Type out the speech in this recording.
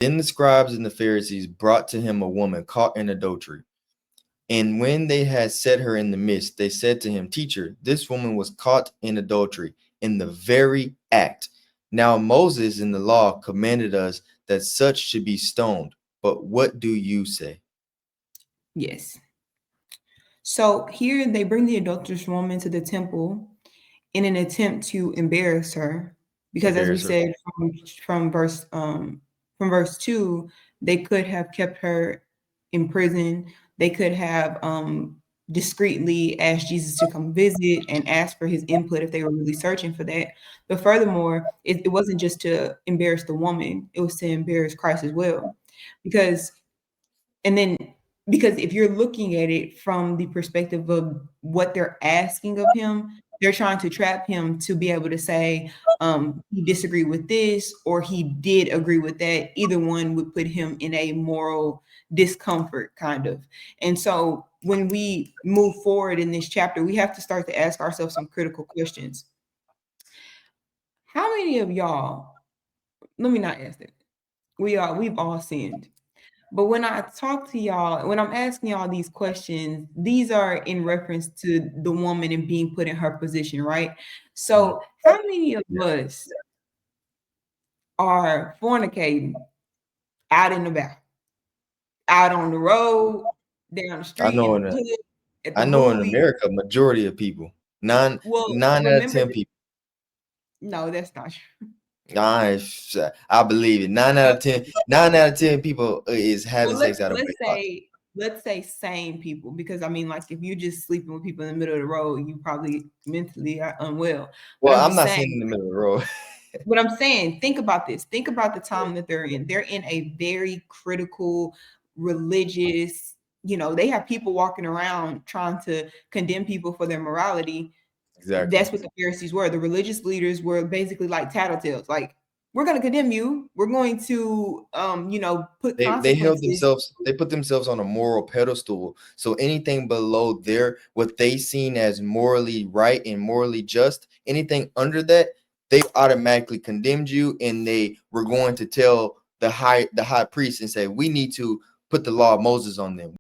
Then the scribes and the Pharisees brought to him a woman caught in adultery. And when they had set her in the midst, they said to him, Teacher, this woman was caught in adultery in the very act. Now Moses in the law commanded us that such should be stoned. But what do you say? Yes. So here they bring the adulterous woman to the temple in an attempt to embarrass her, because as we Embarrass her. said from verse 2, they could have kept her in prison. They could have discreetly asked Jesus to come visit and ask for his input if they were really searching for that. But furthermore, it wasn't just to embarrass the woman, it was to embarrass Christ as well. Because and then because if you're looking at it from the perspective of what they're asking of him, they're trying to trap him to be able to say he disagreed with this or he did agree with that. Either one would put him in a moral discomfort, kind of. And so when we move forward in this chapter, we have to start to ask ourselves some critical questions. How many of y'all, let me not ask that. We've all sinned. But when I talk to y'all, when I'm asking y'all these questions, these are in reference to the woman and being put in her position, right? Mhm. So, how many of us are fornicating out and about, out on the road, down the I street, in know the in hood, at the in movie? America, majority of people, Well, nine out of remember, 10 people. no, that's not true. I believe it. Nine out of 10 people is having Well, sex out of let's wedlock. say sane people, because I mean, like, if you're just sleeping with people in the middle of the road, you probably mentally are unwell. But Well, I'm I'm just not saying saying, in the middle of the road. what I'm saying, think about this. Think about the time that they're in. They're in a very critical, religious, they have people walking around trying to condemn people for their morality. Exactly. That's what the Pharisees were. The religious leaders were basically like tattletales. Like, we're going to condemn you. We're going to, put consequences. They put themselves on a moral pedestal. So anything below what they seen as morally right and morally just, anything under that, they automatically condemned you, and they were going to tell the high priest and say, we need to put the law of Moses on them.